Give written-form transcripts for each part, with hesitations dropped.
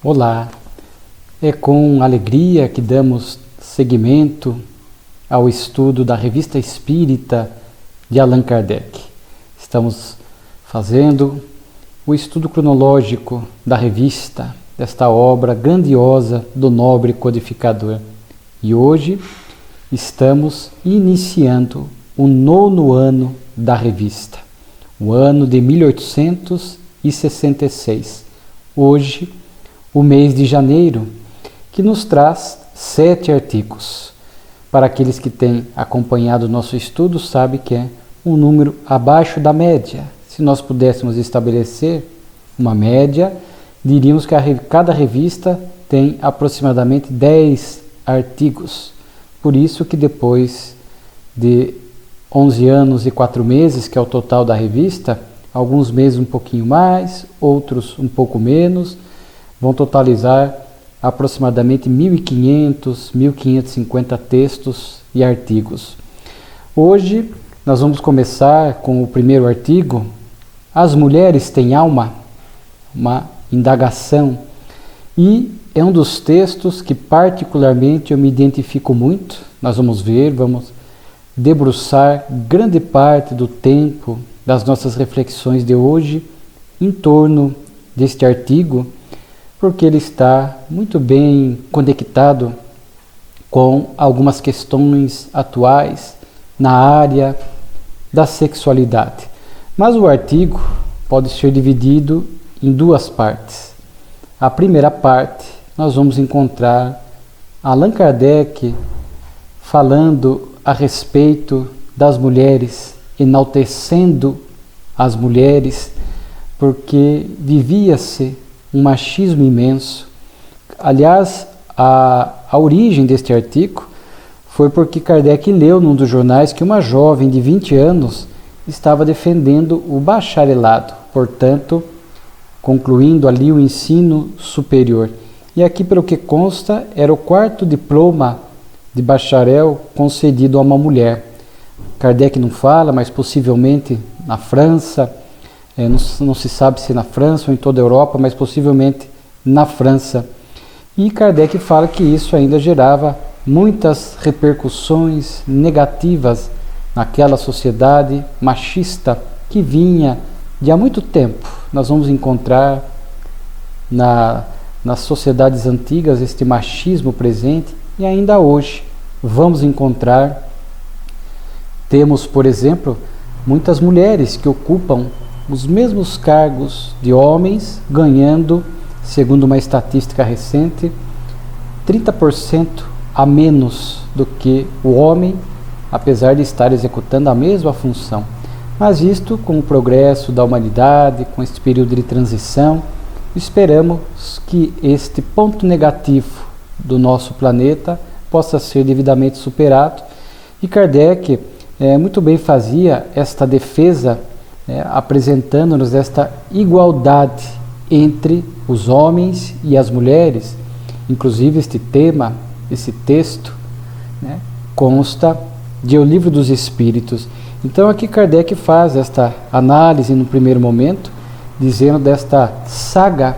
Olá, é com alegria que damos seguimento ao estudo da Revista Espírita de Allan Kardec. Estamos fazendo o estudo cronológico da revista, desta obra grandiosa do nobre codificador. E hoje estamos iniciando o 9º ano da revista, o ano de 1866. Hoje, o mês de janeiro, que nos traz 7 artigos. Para aqueles que têm acompanhado o nosso estudo, sabe que é um número abaixo da média. Se nós pudéssemos estabelecer uma média, diríamos que cada revista tem aproximadamente 10 artigos. Por isso que depois de 11 anos e 4 meses, que é o total da revista, alguns meses um pouquinho mais, outros um pouco menos, vão totalizar aproximadamente 1.500, 1.550 textos e artigos. Hoje nós vamos começar com o primeiro artigo, As Mulheres Têm Alma? Uma indagação. E é um dos textos que particularmente eu me identifico muito. Nós vamos ver, vamos debruçar grande parte do tempo das nossas reflexões de hoje em torno deste artigo, porque ele está muito bem conectado com algumas questões atuais na área da sexualidade. Mas o artigo pode ser dividido em 2 partes. A primeira parte, nós vamos encontrar Allan Kardec falando a respeito das mulheres, enaltecendo as mulheres, porque vivia-se um machismo imenso. Aliás, a origem deste artigo foi porque Kardec leu num dos jornais que uma jovem de 20 anos estava defendendo o bacharelado, portanto, concluindo ali o ensino superior. E aqui, pelo que consta, era o 4º diploma de bacharel concedido a uma mulher. Kardec não fala, mas possivelmente na França, não se sabe se na França ou em toda a Europa, mas possivelmente na França. E Kardec fala que isso ainda gerava muitas repercussões negativas naquela sociedade machista que vinha de há muito tempo. Nós vamos encontrar nas sociedades antigas este machismo presente e ainda hoje vamos encontrar. Temos, por exemplo, muitas mulheres que ocupam os mesmos cargos de homens, ganhando, segundo uma estatística recente, 30% a menos do que o homem, apesar de estar executando a mesma função. Mas isto, com o progresso da humanidade, com este período de transição, esperamos que este ponto negativo do nosso planeta possa ser devidamente superado. E Kardec muito bem fazia esta defesa, apresentando-nos esta igualdade entre os homens e as mulheres. Inclusive este tema, esse texto, consta de O Livro dos Espíritos. Então aqui Kardec faz esta análise no primeiro momento, dizendo desta saga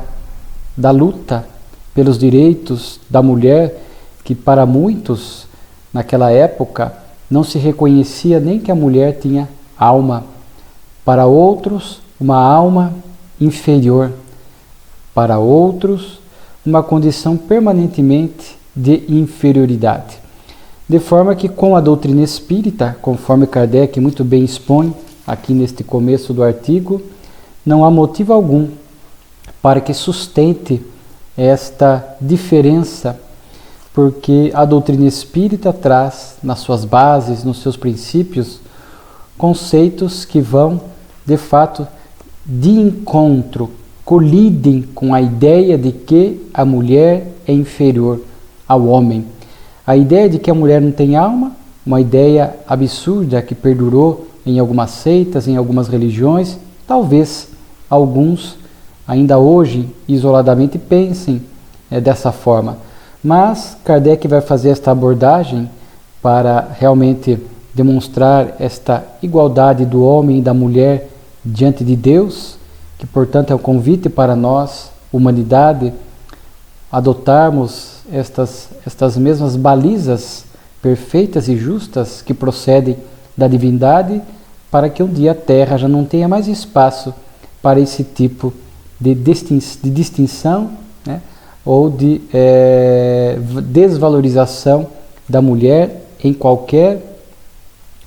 da luta pelos direitos da mulher, que para muitos naquela época não se reconhecia nem que a mulher tinha alma. Para outros, uma alma inferior. Para outros, uma condição permanentemente de inferioridade. De forma que com a doutrina espírita, conforme Kardec muito bem expõe aqui neste começo do artigo, não há motivo algum para que sustente esta diferença, porque a doutrina espírita traz nas suas bases, nos seus princípios, conceitos que vão, de fato, de encontro, colidem com a ideia de que a mulher é inferior ao homem. A ideia de que a mulher não tem alma, uma ideia absurda que perdurou em algumas seitas, em algumas religiões, talvez alguns ainda hoje isoladamente pensem dessa forma. Mas Kardec vai fazer esta abordagem para realmente demonstrar esta igualdade do homem e da mulher diante de Deus, que portanto é um convite para nós, humanidade, adotarmos estas mesmas balizas perfeitas e justas que procedem da divindade, para que um dia a Terra já não tenha mais espaço para esse tipo de distinção, né, ou de desvalorização da mulher em qualquer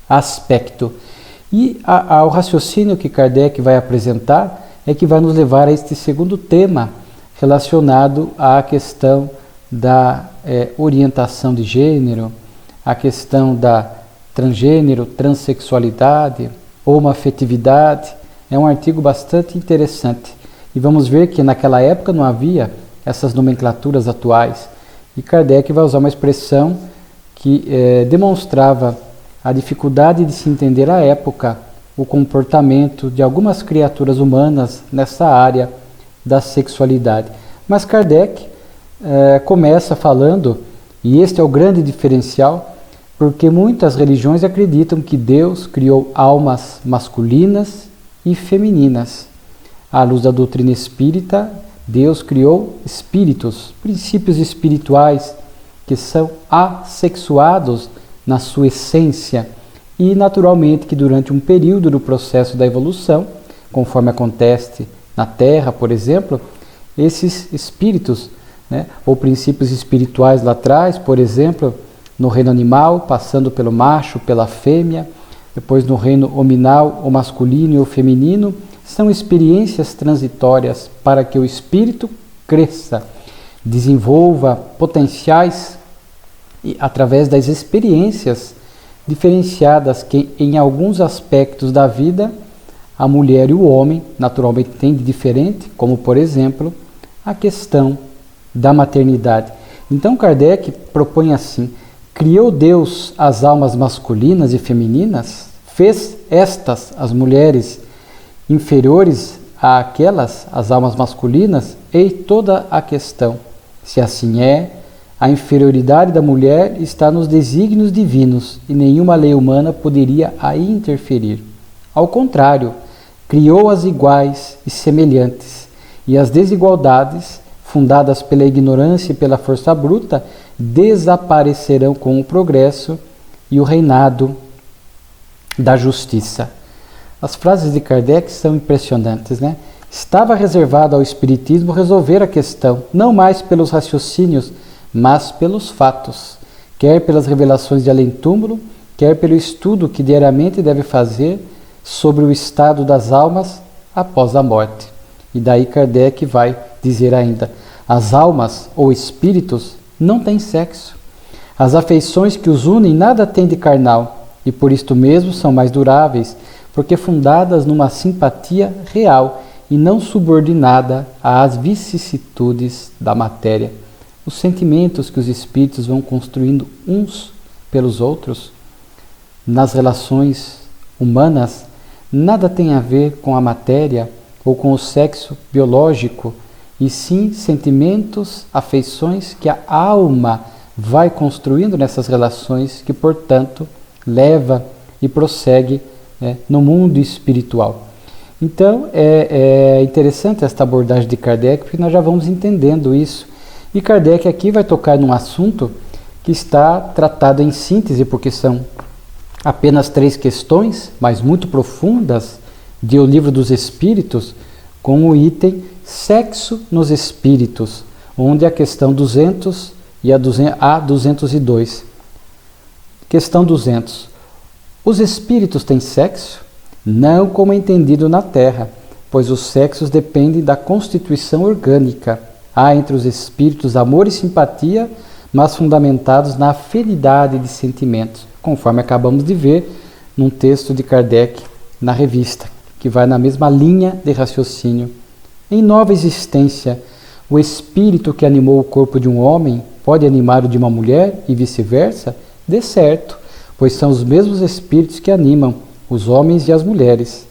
aspecto. E o raciocínio que Kardec vai apresentar é que vai nos levar a este segundo tema, relacionado à questão da orientação de gênero, a questão da transgênero, transexualidade, homoafetividade. É um artigo bastante interessante. E vamos ver que naquela época não havia essas nomenclaturas atuais. E Kardec vai usar uma expressão que demonstrava a dificuldade de se entender à época o comportamento de algumas criaturas humanas nessa área da sexualidade. Mas Kardec começa falando, e este é o grande diferencial, porque muitas religiões acreditam que Deus criou almas masculinas e femininas. À luz da doutrina espírita, Deus criou espíritos, princípios espirituais que são assexuados na sua essência e, naturalmente, que durante um período do processo da evolução, conforme acontece na Terra, por exemplo, esses espíritos, né, ou princípios espirituais lá atrás, por exemplo, no reino animal, passando pelo macho, pela fêmea, depois no reino hominal, o masculino e o feminino, são experiências transitórias para que o espírito cresça, desenvolva potenciais e, através das experiências diferenciadas que, em alguns aspectos da vida, a mulher e o homem naturalmente têm de diferente, como, por exemplo, a questão da maternidade. Então, Kardec propõe assim: criou Deus as almas masculinas e femininas, fez estas, as mulheres, inferiores àquelas, as almas masculinas, e toda a questão. Se assim é, a inferioridade da mulher está nos desígnios divinos e nenhuma lei humana poderia aí interferir. Ao contrário, criou-as iguais e semelhantes, e as desigualdades, fundadas pela ignorância e pela força bruta, desaparecerão com o progresso e o reinado da justiça. As frases de Kardec são impressionantes, né? Estava reservado ao Espiritismo resolver a questão, não mais pelos raciocínios, mas pelos fatos, quer pelas revelações de além-túmulo, quer pelo estudo que diariamente deve fazer sobre o estado das almas após a morte. E daí Kardec vai dizer ainda: as almas ou espíritos não têm sexo. As afeições que os unem nada têm de carnal, e por isto mesmo são mais duráveis, porque fundadas numa simpatia real e não subordinada às vicissitudes da matéria. Os sentimentos que os espíritos vão construindo uns pelos outros nas relações humanas nada tem a ver com a matéria ou com o sexo biológico, e sim sentimentos, afeições que a alma vai construindo nessas relações, que, portanto, leva e prossegue no mundo espiritual. Então, é interessante esta abordagem de Kardec, porque nós já vamos entendendo isso. E Kardec aqui vai tocar num assunto que está tratado em síntese, porque são apenas 3 questões, mas muito profundas, de O Livro dos Espíritos, com o item Sexo nos Espíritos, onde a questão 200 e a 202. Questão 200. Os espíritos têm sexo? Não como é entendido na Terra, pois os sexos dependem da constituição orgânica. Há entre os espíritos amor e simpatia, mas fundamentados na afinidade de sentimentos, conforme acabamos de ver num texto de Kardec na revista, que vai na mesma linha de raciocínio. Em nova existência, o espírito que animou o corpo de um homem pode animar o de uma mulher e vice-versa? De certo, pois são os mesmos espíritos que animam os homens e as mulheres.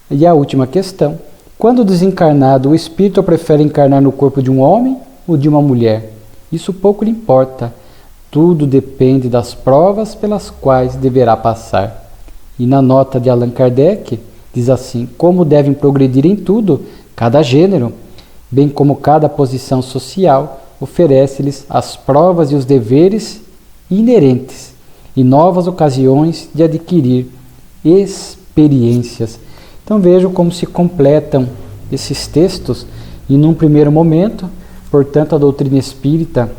E a última questão: quando desencarnado, o espírito prefere encarnar no corpo de um homem ou de uma mulher? Isso pouco lhe importa. Tudo depende das provas pelas quais deverá passar. E na nota de Allan Kardec, diz assim: como devem progredir em tudo cada gênero, bem como cada posição social, oferece-lhes as provas e os deveres inerentes e novas ocasiões de adquirir experiências. Então vejam como se completam esses textos e num primeiro momento, portanto, a doutrina espírita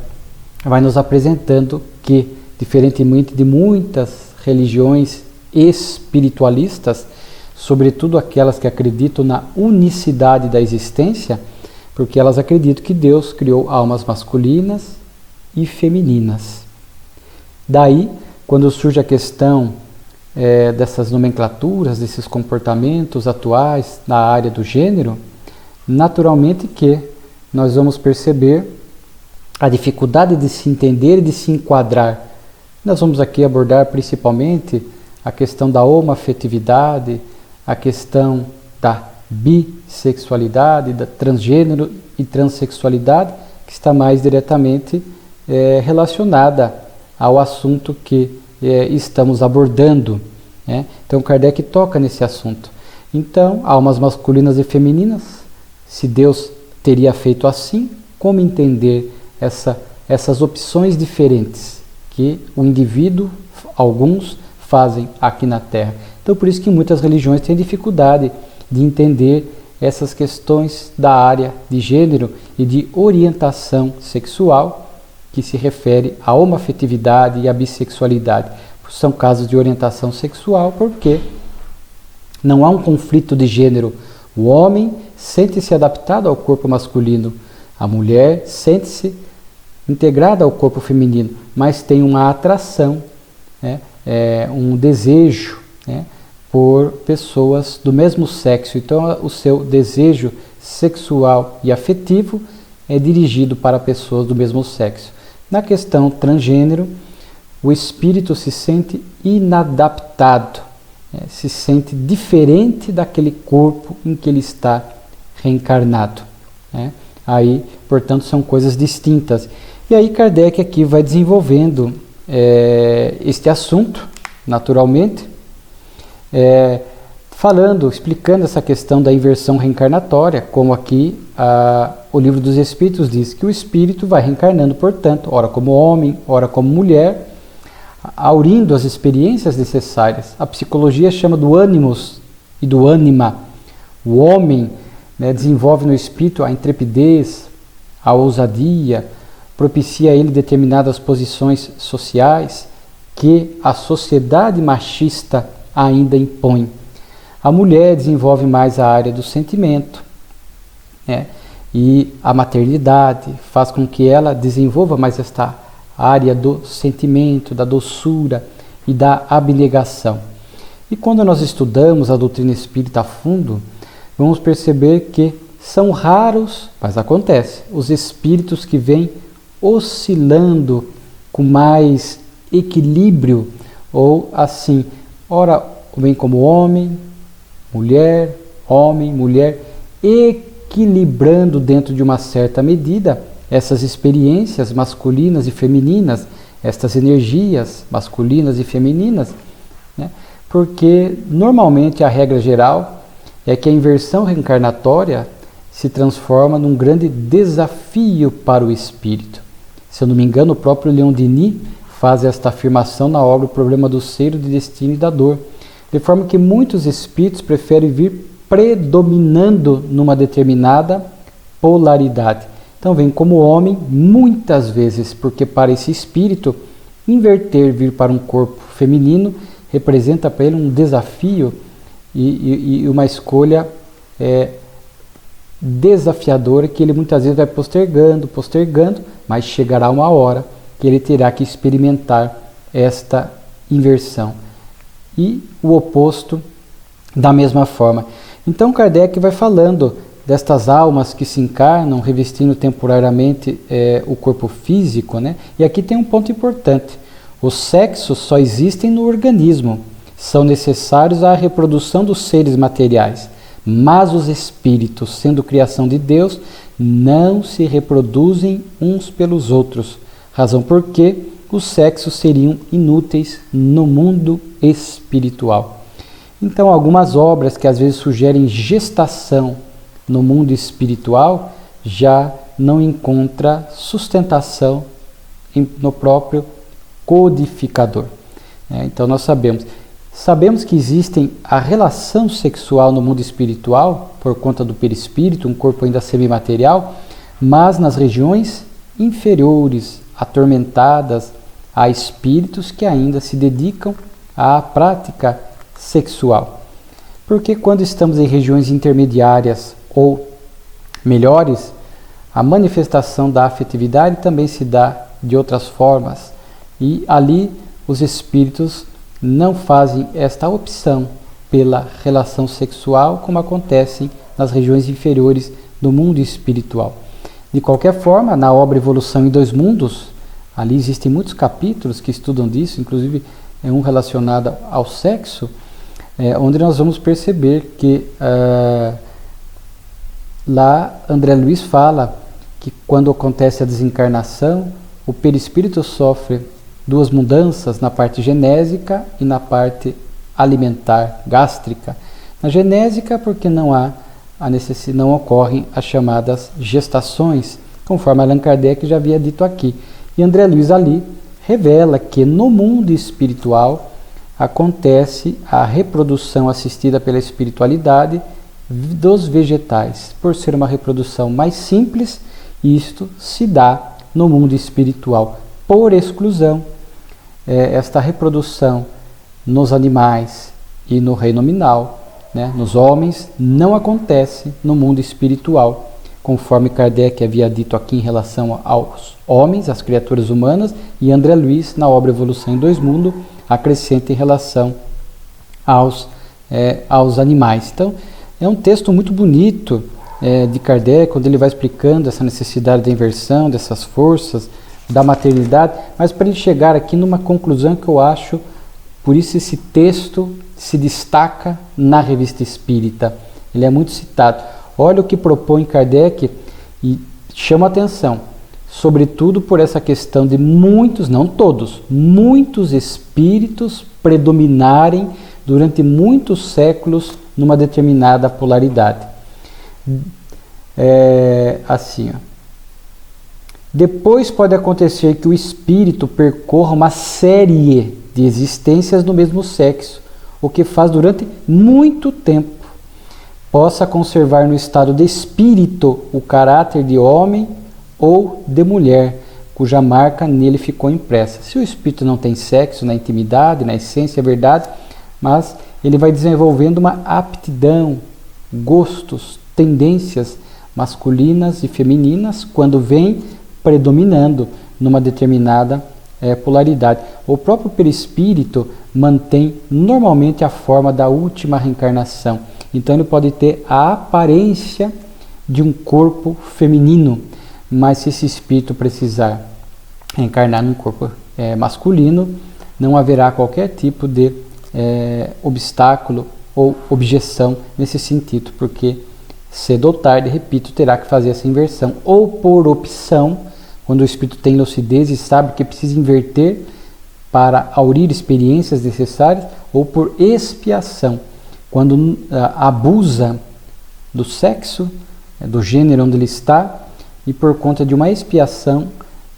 vai nos apresentando que, diferentemente de muitas religiões espiritualistas, sobretudo aquelas que acreditam na unicidade da existência, porque elas acreditam que Deus criou almas masculinas e femininas. Daí, quando surge a questão dessas nomenclaturas, desses comportamentos atuais na área do gênero, naturalmente que nós vamos perceber a dificuldade de se entender e de se enquadrar. Nós vamos aqui abordar principalmente a questão da homoafetividade, a questão da bissexualidade, da transgênero e transexualidade, que está mais diretamente relacionada ao assunto que estamos abordando. Então Kardec toca nesse assunto. Então, almas masculinas e femininas, se Deus teria feito assim, como entender essas opções diferentes que o indivíduo, alguns, fazem aqui na Terra? Então, por isso que muitas religiões têm dificuldade de entender essas questões da área de gênero e de orientação sexual, que se refere à homoafetividade e à bissexualidade. São casos de orientação sexual porque não há um conflito de gênero. O homem sente-se adaptado ao corpo masculino, a mulher sente-se integrada ao corpo feminino, mas tem uma atração, um desejo, por pessoas do mesmo sexo. Então, o seu desejo sexual e afetivo é dirigido para pessoas do mesmo sexo. Na questão transgênero, o espírito se sente inadaptado, se sente diferente daquele corpo em que ele está reencarnado. Aí, portanto, são coisas distintas. E aí Kardec aqui vai desenvolvendo este assunto, naturalmente, explicando essa questão da inversão reencarnatória, como aqui o Livro dos Espíritos diz que o espírito vai reencarnando, portanto, ora como homem, ora como mulher, aurindo as experiências necessárias. A psicologia chama do ânimos e do ânima. O homem desenvolve no espírito a intrepidez, a ousadia, propicia a ele determinadas posições sociais que a sociedade machista ainda impõe. A mulher desenvolve mais a área do sentimento, e a maternidade faz com que ela desenvolva mais esta área do sentimento, da doçura e da abnegação. E quando nós estudamos a doutrina espírita a fundo, vamos perceber que são raros, mas acontece, os espíritos que vêm oscilando com mais equilíbrio, ou assim, ora vem como homem, mulher, equilibrando dentro de uma certa medida essas experiências masculinas e femininas, estas energias masculinas e femininas, porque normalmente a regra geral é que a inversão reencarnatória se transforma num grande desafio para o espírito. Se eu não me engano, o próprio Leon Denis faz esta afirmação na obra O Problema do Ser, do Destino e da Dor, de forma que muitos espíritos preferem vir predominando numa determinada polaridade. Então vem como homem muitas vezes, porque para esse espírito inverter, vir para um corpo feminino, representa para ele um desafio e uma escolha desafiadora que ele muitas vezes vai postergando, mas chegará uma hora que ele terá que experimentar esta inversão. E o oposto da mesma forma. Então Kardec vai falando destas almas que se encarnam, revestindo temporariamente o corpo físico, E aqui tem um ponto importante. Os sexos só existem no organismo, são necessários à reprodução dos seres materiais, mas os espíritos, sendo criação de Deus, não se reproduzem uns pelos outros, razão porque os sexos seriam inúteis no mundo espiritual. Então, algumas obras que às vezes sugerem gestação no mundo espiritual já não encontra sustentação no próprio codificador. Então nós sabemos que existem a relação sexual no mundo espiritual, por conta do perispírito, um corpo ainda semimaterial, mas nas regiões inferiores, atormentadas, há espíritos que ainda se dedicam à prática sexual. Porque quando estamos em regiões intermediárias ou melhores, a manifestação da afetividade também se dá de outras formas. E ali os espíritos não fazem esta opção pela relação sexual como acontece nas regiões inferiores do mundo espiritual. De qualquer forma, na obra Evolução em Dois Mundos, ali existem muitos capítulos que estudam disso, inclusive um relacionado ao sexo, onde nós vamos perceber que lá André Luiz fala que quando acontece a desencarnação, o perispírito sofre duas mudanças na parte genésica e na parte alimentar, gástrica. Na genésica, porque não ocorrem as chamadas gestações, conforme Allan Kardec já havia dito aqui. E André Luiz ali revela que no mundo espiritual acontece a reprodução assistida pela espiritualidade dos vegetais. Por ser uma reprodução mais simples, isto se dá no mundo espiritual. Por exclusão, esta reprodução nos animais e no reino nominal, nos homens, não acontece no mundo espiritual, conforme Kardec havia dito aqui em relação aos homens, às criaturas humanas, e André Luiz, na obra Evolução em Dois Mundos, acrescenta em relação aos animais. Então, é um texto muito bonito de Kardec, quando ele vai explicando essa necessidade da inversão, dessas forças, da maternidade, mas para ele chegar aqui numa conclusão que eu acho, por isso esse texto se destaca na Revista Espírita. Ele é muito citado. Olha o que propõe Kardec e chama atenção, sobretudo por essa questão de muitos, não todos, muitos espíritos predominarem durante muitos séculos numa determinada polaridade. Assim, depois pode acontecer que o espírito percorra uma série de existências no mesmo sexo, o que faz durante muito tempo. Possa conservar no estado de espírito o caráter de homem ou de mulher, cuja marca nele ficou impressa. Se o espírito não tem sexo na intimidade, na essência, é verdade, mas ele vai desenvolvendo uma aptidão, gostos, tendências masculinas e femininas quando vem predominando numa determinada polaridade. O próprio perispírito mantém normalmente a forma da última reencarnação. Então ele pode ter a aparência de um corpo feminino, mas se esse espírito precisar reencarnar num corpo masculino, não haverá qualquer tipo de obstáculo ou objeção nesse sentido, porque cedo ou tarde, repito, terá que fazer essa inversão, ou por opção, quando o espírito tem lucidez e sabe que precisa inverter para aurir experiências necessárias, ou por expiação, quando abusa do sexo, do gênero onde ele está, e por conta de uma expiação,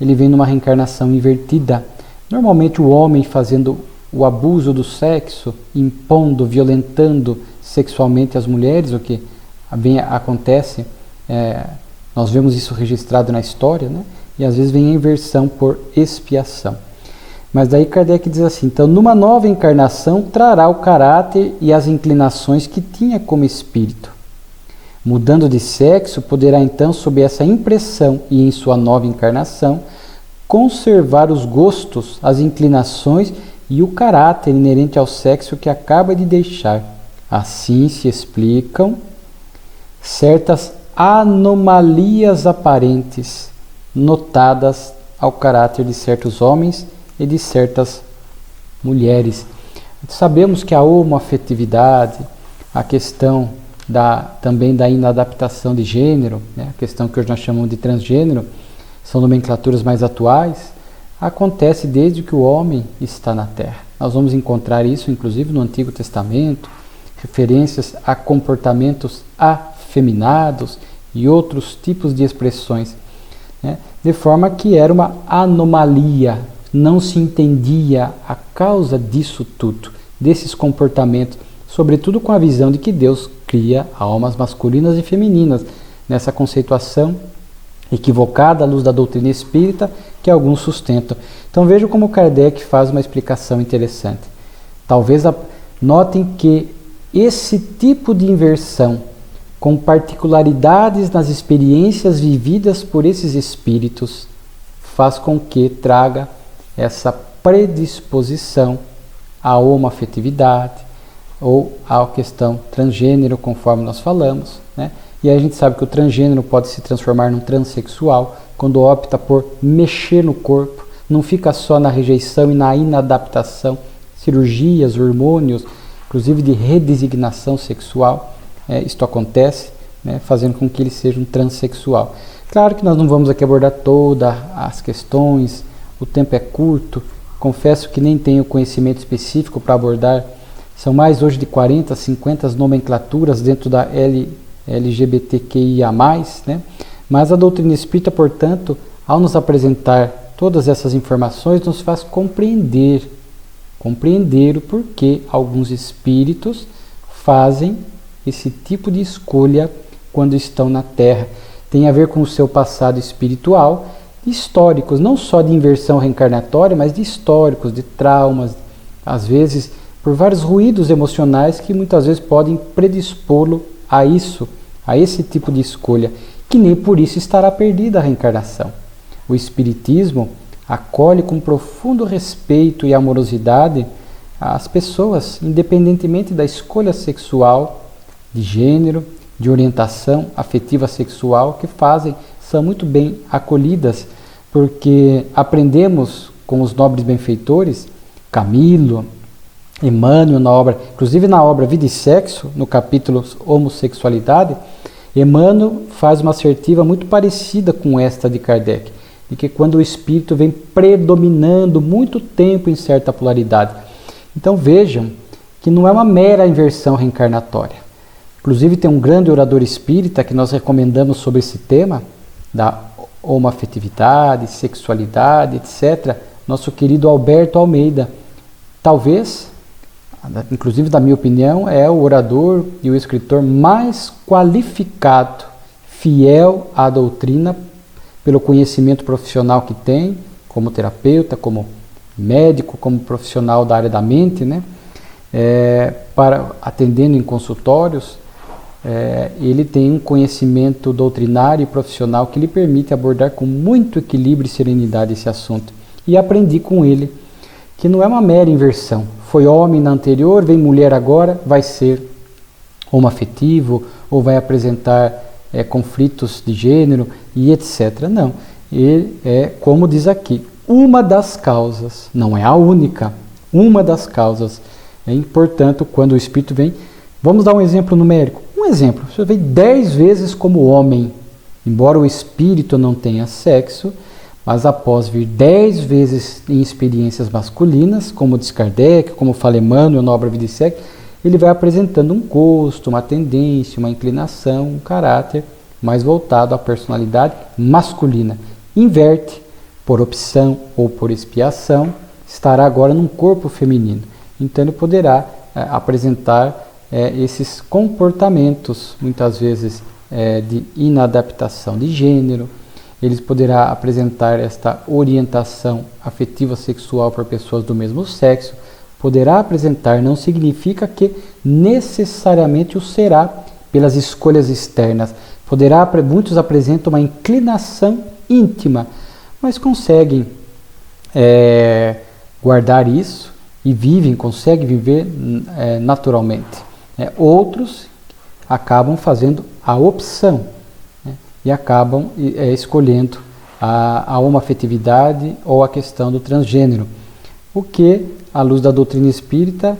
ele vem numa reencarnação invertida. Normalmente o homem fazendo o abuso do sexo, impondo, violentando sexualmente as mulheres, o que acontece, nós vemos isso registrado na história, e às vezes vem a inversão por expiação. Mas daí Kardec diz assim, então numa nova encarnação trará o caráter e as inclinações que tinha como espírito. Mudando de sexo, poderá então, sob essa impressão e em sua nova encarnação, conservar os gostos, as inclinações e o caráter inerente ao sexo que acaba de deixar. Assim se explicam certas anomalias aparentes notadas ao caráter de certos homens e de certas mulheres. Sabemos que a homoafetividade, a questão também da inadaptação de gênero, a questão que hoje nós chamamos de transgênero, são nomenclaturas mais atuais, acontece desde que o homem está na Terra. Nós vamos encontrar isso, inclusive, no Antigo Testamento, referências a comportamentos afeminados e outros tipos de expressões, né? De forma que era uma anomalia, não se entendia a causa disso tudo, desses comportamentos, sobretudo com a visão de que Deus cria almas masculinas e femininas, nessa conceituação equivocada à luz da doutrina espírita que alguns sustentam. Então vejam como Kardec faz uma explicação interessante. Talvez notem que esse tipo de inversão, com particularidades nas experiências vividas por esses espíritos, faz com que traga essa predisposição à homoafetividade ou à questão transgênero, conforme nós falamos, né? E aí a gente sabe que o transgênero pode se transformar num transexual quando opta por mexer no corpo, não fica só na rejeição e na inadaptação, cirurgias, hormônios, inclusive de redesignação sexual, isto acontece, né, fazendo com que ele seja um transexual. Claro que nós não vamos aqui abordar todas as questões, o tempo é curto, confesso que nem tenho conhecimento específico para abordar, são mais hoje de 40, 50 nomenclaturas dentro da LGBTQIA+, né? Mas a doutrina espírita, portanto, ao nos apresentar todas essas informações, nos faz compreender o porquê alguns espíritos fazem esse tipo de escolha quando estão na Terra. Tem a ver com o seu passado espiritual, históricos, não só de inversão reencarnatória, mas de históricos, de traumas, às vezes por vários ruídos emocionais que muitas vezes podem predispô-lo a isso, a esse tipo de escolha, que nem por isso estará perdida a reencarnação. O Espiritismo acolhe com profundo respeito e amorosidade as pessoas, independentemente da escolha sexual, de gênero, de orientação afetiva sexual que fazem, são muito bem acolhidas, porque aprendemos com os nobres benfeitores, Camilo, Emmanuel, inclusive na obra Vida e Sexo, no capítulo Homossexualidade, Emmanuel faz uma assertiva muito parecida com esta de Kardec, de que quando o espírito vem predominando muito tempo em certa polaridade. Então vejam que não é uma mera inversão reencarnatória. Inclusive tem um grande orador espírita que nós recomendamos sobre esse tema, da homoafetividade, sexualidade, etc., nosso querido Alberto Almeida. Talvez, inclusive da minha opinião, é o orador e o escritor mais qualificado, fiel à doutrina, pelo conhecimento profissional que tem, como terapeuta, como médico, como profissional da área da mente, né? Atendendo em consultórios, ele tem um conhecimento doutrinário e profissional que lhe permite abordar com muito equilíbrio e serenidade esse assunto. E aprendi com ele que não é uma mera inversão. Foi homem na anterior, vem mulher agora, vai ser homoafetivo ou vai apresentar conflitos de gênero e etc. Não, ele é, como diz aqui, uma das causas, não é a única, uma das causas. E, portanto, quando o espírito vem, vamos dar um exemplo numérico. Um exemplo, você vem 10 vezes como homem, embora o espírito não tenha sexo, mas após vir 10 vezes em experiências masculinas, como diz Kardec, como fala Emmanuel na obra Vida e Sexo, ele vai apresentando um gosto, uma tendência, uma inclinação, um caráter mais voltado à personalidade masculina. Inverte, por opção ou por expiação, estará agora num corpo feminino. Então ele poderá apresentar esses comportamentos, muitas vezes de inadaptação de gênero. Ele poderá apresentar esta orientação afetiva sexual por pessoas do mesmo sexo. Poderá apresentar, não significa que necessariamente o será pelas escolhas externas. Muitos apresentam uma inclinação íntima, mas conseguem guardar isso e conseguem viver naturalmente. Outros acabam fazendo a opção, né, e acabam escolhendo a homoafetividade ou a questão do transgênero, o que, à luz da doutrina espírita,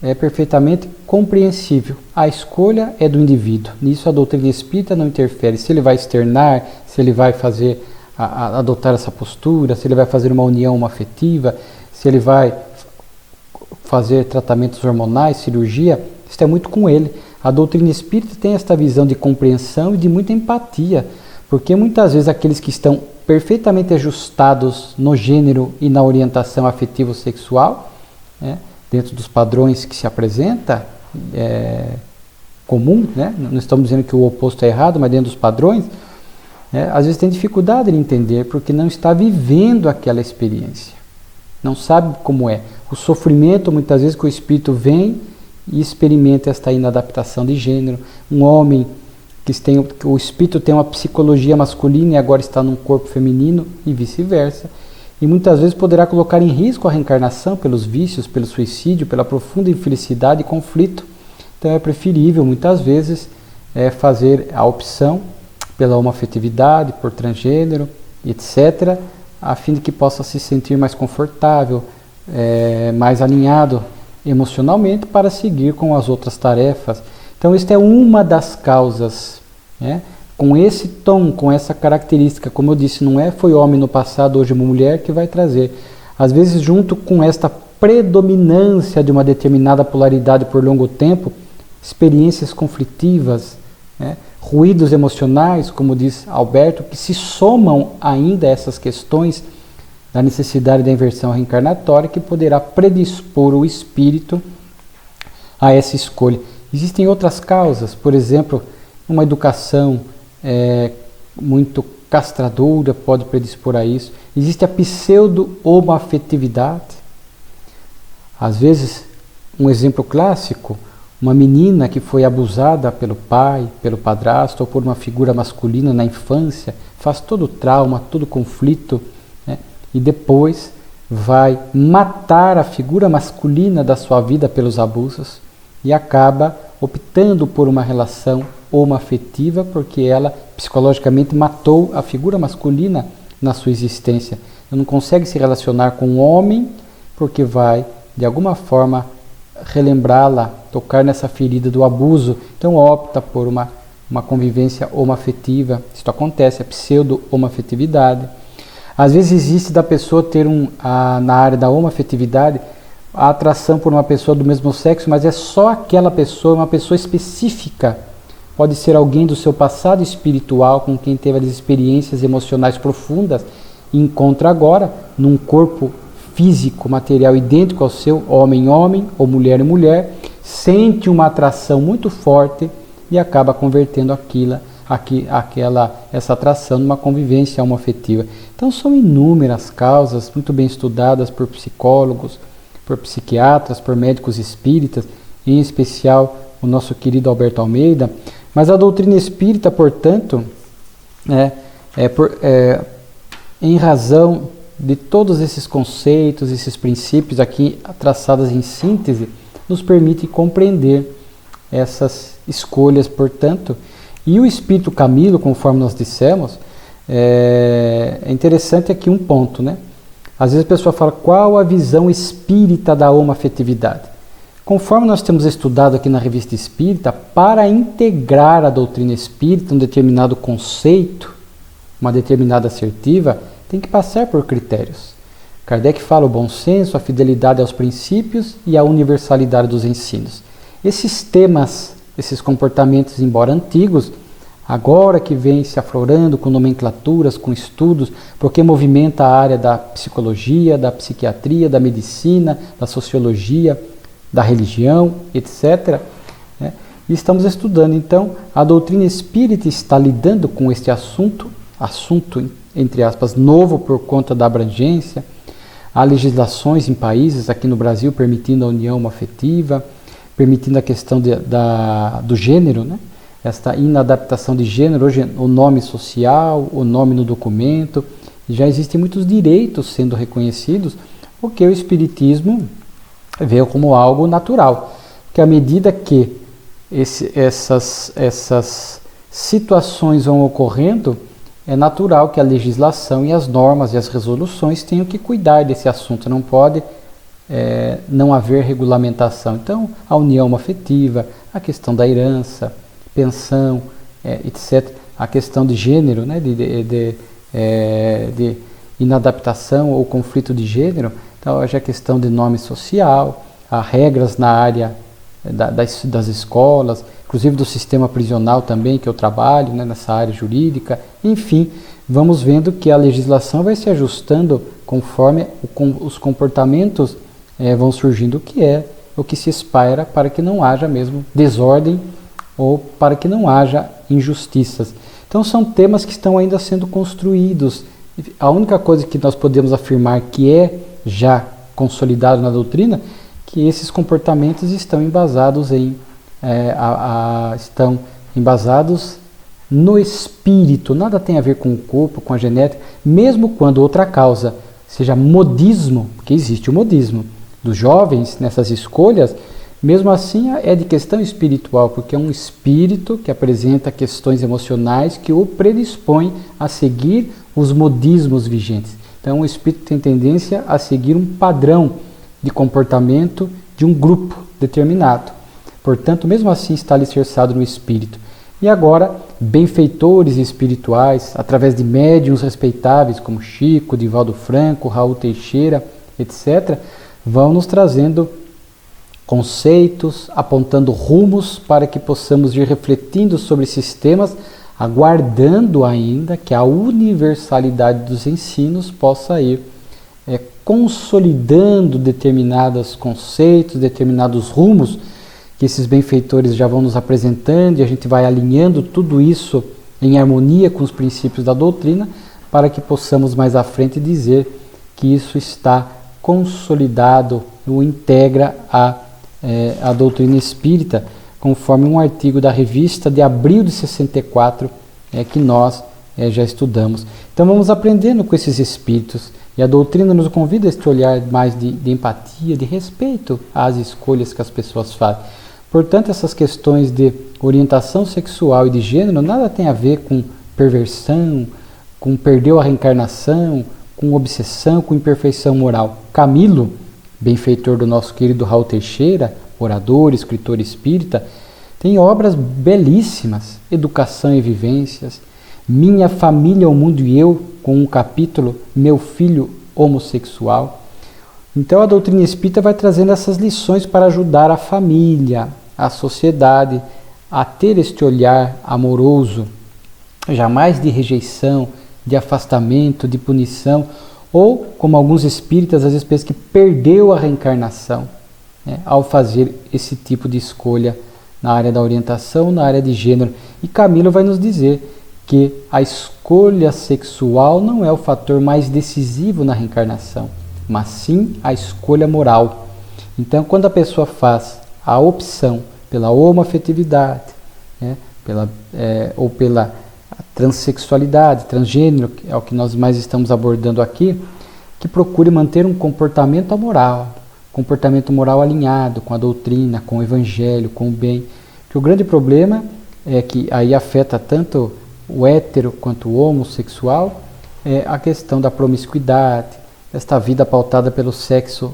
é perfeitamente compreensível. A escolha é do indivíduo. Nisso a doutrina espírita não interfere. Se ele vai externar, se ele vai adotar essa postura, se ele vai fazer uma união afetiva, se ele vai fazer tratamentos hormonais, cirurgia, isso é muito com ele. a doutrina espírita tem esta visão de compreensão e de muita empatia, porque muitas vezes aqueles que estão perfeitamente ajustados no gênero e na orientação afetivo-sexual, né, dentro dos padrões que se apresenta, comum, né, não estamos dizendo que o oposto é errado, mas dentro dos padrões, às vezes tem dificuldade em entender porque não está vivendo aquela experiência, não sabe como é. O sofrimento, muitas vezes, que o espírito vem e experimenta esta inadaptação de gênero. Um homem que o espírito tem uma psicologia masculina e agora está num corpo feminino e vice-versa. E muitas vezes poderá colocar em risco a reencarnação pelos vícios, pelo suicídio, pela profunda infelicidade e conflito. Então é preferível, muitas vezes, fazer a opção pela homoafetividade, por transgênero, etc., a fim de que possa se sentir mais confortável, mais alinhado emocionalmente para seguir com as outras tarefas. Então, esta é uma das causas, né? Com esse tom, com essa característica, como eu disse, não foi homem no passado, hoje uma mulher, que vai trazer. Às vezes, junto com esta predominância de uma determinada polaridade por longo tempo, experiências conflitivas, né? Ruídos emocionais, como diz Alberto, que se somam ainda a essas questões da necessidade da inversão reencarnatória, que poderá predispor o espírito a essa escolha. Existem outras causas, por exemplo, uma educação muito castradora pode predispor a isso. Existe a pseudo-homoafetividade. Às vezes, um exemplo clássico, uma menina que foi abusada pelo pai, pelo padrasto ou por uma figura masculina na infância, faz todo o trauma, todo o conflito, né? E depois vai matar a figura masculina da sua vida pelos abusos e acaba optando por uma relação homoafetiva porque ela psicologicamente matou a figura masculina na sua existência. Ela não consegue se relacionar com um homem porque vai, de alguma forma, relembrá-la, tocar nessa ferida do abuso, então opta por uma convivência homoafetiva. Isso acontece, a pseudo-homoafetividade. Às vezes existe da pessoa ter na área da homoafetividade a atração por uma pessoa do mesmo sexo, mas é só aquela pessoa, uma pessoa específica. Pode ser alguém do seu passado espiritual com quem teve as experiências emocionais profundas e encontra agora num corpo físico, material idêntico ao seu, homem-homem ou mulher-mulher, sente uma atração muito forte e acaba convertendo essa atração numa convivência homoafetiva. Então são inúmeras causas, muito bem estudadas por psicólogos, por psiquiatras, por médicos espíritas, em especial o nosso querido Alberto Almeida. Mas a doutrina espírita, portanto, em razão de todos esses conceitos, esses princípios aqui traçados em síntese, nos permite compreender essas escolhas, portanto. E o Espírito Camilo, conforme nós dissemos, é interessante aqui um ponto, né? Às vezes a pessoa fala, qual a visão espírita da homoafetividade? Conforme nós temos estudado aqui na Revista Espírita, para integrar a doutrina espírita, um determinado conceito, uma determinada assertiva, tem que passar por critérios. Kardec fala o bom senso, a fidelidade aos princípios e a universalidade dos ensinos. Esses temas, esses comportamentos, embora antigos, agora que vem se aflorando com nomenclaturas, com estudos, porque movimenta a área da psicologia, da psiquiatria, da medicina, da sociologia, da religião, etc., né? E estamos estudando. Então, a doutrina espírita está lidando com este assunto, entre aspas, novo por conta da abrangência. Há legislações em países, aqui no Brasil, permitindo a união homoafetiva, permitindo a questão do gênero, né? Esta inadaptação de gênero, hoje o nome social, o nome no documento, já existem muitos direitos sendo reconhecidos, porque o Espiritismo veio como algo natural. Que à medida que essas situações vão ocorrendo, é natural que a legislação e as normas e as resoluções tenham que cuidar desse assunto, não pode não haver regulamentação. Então, a união afetiva, a questão da herança, pensão, etc., a questão de gênero, né, de inadaptação ou conflito de gênero, então, hoje a questão de nome social, há regras na área das escolas, inclusive do sistema prisional também, que eu trabalho, né, nessa área jurídica. Enfim, vamos vendo que a legislação vai se ajustando conforme os comportamentos vão surgindo, o que se espera para que não haja mesmo desordem ou para que não haja injustiças. Então são temas que estão ainda sendo construídos. A única coisa que nós podemos afirmar que é já consolidado na doutrina, que esses comportamentos estão embasados estão embasados no espírito, nada tem a ver com o corpo, com a genética, mesmo quando outra causa seja modismo, porque existe o modismo dos jovens nessas escolhas, mesmo assim é de questão espiritual, porque é um espírito que apresenta questões emocionais que o predispõe a seguir os modismos vigentes. Então o espírito tem tendência a seguir um padrão de comportamento de um grupo determinado. Portanto, mesmo assim está alicerçado no espírito. E agora, benfeitores espirituais, através de médiuns respeitáveis como Chico, Divaldo Franco, Raul Teixeira, etc., vão nos trazendo conceitos, apontando rumos para que possamos ir refletindo sobre esses temas, aguardando ainda que a universalidade dos ensinos possa ir consolidando determinados conceitos, determinados rumos que esses benfeitores já vão nos apresentando, e a gente vai alinhando tudo isso em harmonia com os princípios da doutrina, para que possamos mais à frente dizer que isso está consolidado, o integra a doutrina espírita, conforme um artigo da revista de abril de 64, que nós já estudamos. Então vamos aprendendo com esses espíritos, e a doutrina nos convida a este olhar mais de empatia, de respeito às escolhas que as pessoas fazem. Portanto, essas questões de orientação sexual e de gênero nada tem a ver com perversão, com perdeu a reencarnação, com obsessão, com imperfeição moral. Camilo, benfeitor do nosso querido Raul Teixeira, orador, escritor espírita, tem obras belíssimas, Educação e Vivências, Minha Família, o Mundo e Eu, com um capítulo, Meu Filho Homossexual. Então a doutrina espírita vai trazendo essas lições para ajudar a família, a sociedade, a ter este olhar amoroso, jamais de rejeição, de afastamento, de punição, ou, como alguns espíritas às vezes pensam, que perdeu a reencarnação, ao fazer esse tipo de escolha na área da orientação, na área de gênero. E Camilo vai nos dizer que a escolha sexual não é o fator mais decisivo na reencarnação, mas sim a escolha moral. Então, quando a pessoa faz a opção pela homoafetividade, ou pela transexualidade, transgênero, que é o que nós mais estamos abordando aqui, que procure manter um comportamento moral alinhado com a doutrina, com o evangelho, com o bem. Que o grande problema é que aí afeta tanto o hétero quanto o homossexual, é a questão da promiscuidade, esta vida pautada pelo sexo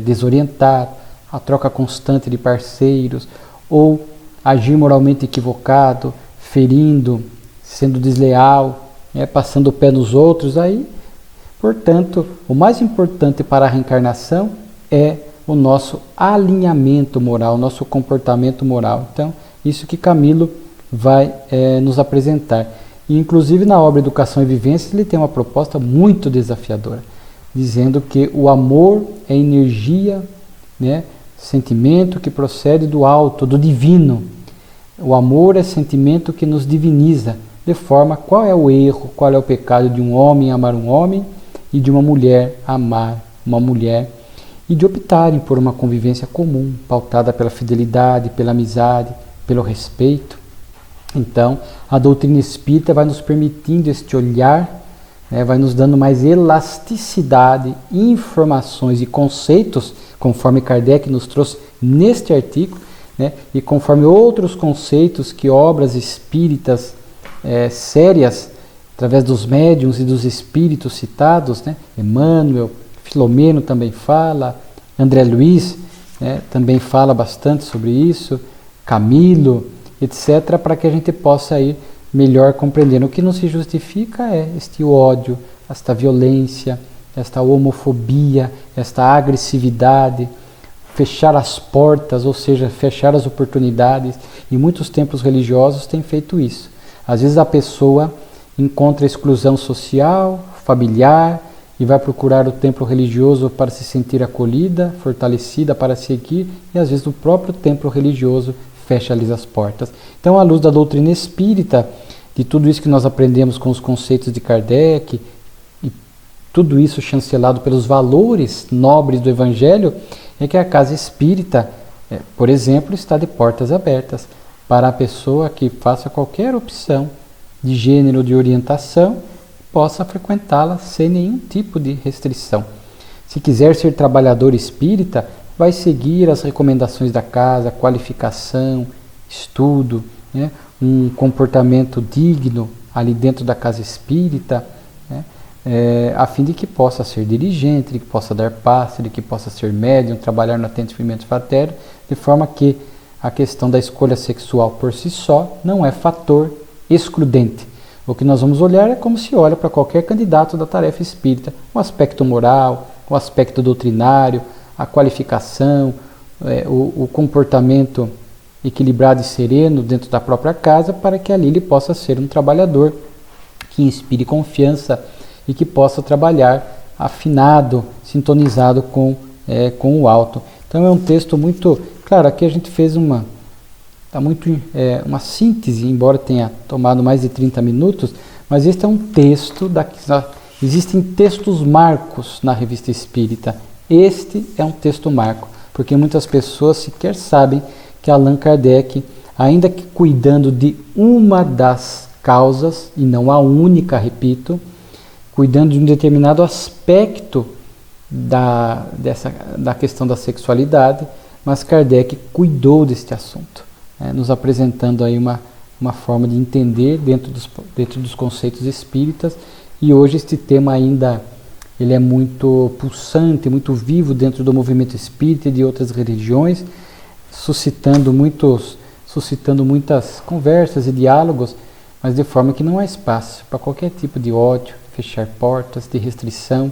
desorientado, a troca constante de parceiros, ou agir moralmente equivocado, ferindo, sendo desleal, passando o pé nos outros. Aí, portanto, o mais importante para a reencarnação é o nosso alinhamento moral, o nosso comportamento moral. Então, isso que Camilo vai nos apresentar. E, inclusive, na obra Educação e Vivência, ele tem uma proposta muito desafiadora, dizendo que o amor é energia, sentimento que procede do alto, do divino. O amor é sentimento que nos diviniza, de forma qual é o erro, qual é o pecado de um homem amar um homem e de uma mulher amar uma mulher, e de optarem por uma convivência comum, pautada pela fidelidade, pela amizade, pelo respeito. Então, a doutrina espírita vai nos permitindo este olhar, vai nos dando mais elasticidade, informações e conceitos, conforme Kardec nos trouxe neste artigo, e conforme outros conceitos que obras espíritas sérias, através dos médiuns e dos espíritos citados, Emmanuel, Filomeno também fala, André Luiz também fala bastante sobre isso, Camilo, etc., para que a gente possa ir melhor compreendendo. O que não se justifica é este ódio, esta violência, esta homofobia, esta agressividade, fechar as portas, ou seja, fechar as oportunidades, e muitos templos religiosos têm feito isso. Às vezes a pessoa encontra exclusão social, familiar, e vai procurar o templo religioso para se sentir acolhida, fortalecida para seguir, e às vezes o próprio templo religioso fecha-lhes as portas. Então, à luz da doutrina espírita, de tudo isso que nós aprendemos com os conceitos de Kardec, e tudo isso chancelado pelos valores nobres do Evangelho, é que a casa espírita, por exemplo, está de portas abertas para a pessoa que faça qualquer opção de gênero, de orientação, possa frequentá-la sem nenhum tipo de restrição. Se quiser ser trabalhador espírita, vai seguir as recomendações da casa, qualificação, estudo, né? Um comportamento digno ali dentro da casa espírita, né? A fim de que possa ser dirigente, de que possa dar passe, de que possa ser médium, trabalhar no atendimento fraterno, de forma que a questão da escolha sexual por si só não é fator excludente. O que nós vamos olhar é como se olha para qualquer candidato da tarefa espírita, o aspecto moral, o aspecto doutrinário, a qualificação, o comportamento equilibrado e sereno dentro da própria casa, para que ali ele possa ser um trabalhador que inspire confiança e que possa trabalhar afinado, sintonizado com o alto. Então é um texto muito... Claro, aqui a gente fez uma síntese, embora tenha tomado mais de 30 minutos, mas este é um texto, existem textos marcos na Revista Espírita. Este é um texto marco, porque muitas pessoas sequer sabem que Allan Kardec, ainda que cuidando de uma das causas, e não a única, repito, cuidando de um determinado aspecto da questão da sexualidade, mas Kardec cuidou deste assunto. Nos apresentando aí uma forma de entender dentro dos conceitos espíritas, e hoje este tema ainda ele é muito pulsante, muito vivo dentro do movimento espírita e de outras religiões, suscitando muitas conversas e diálogos, mas de forma que não há espaço para qualquer tipo de ódio, fechar portas, de restrição.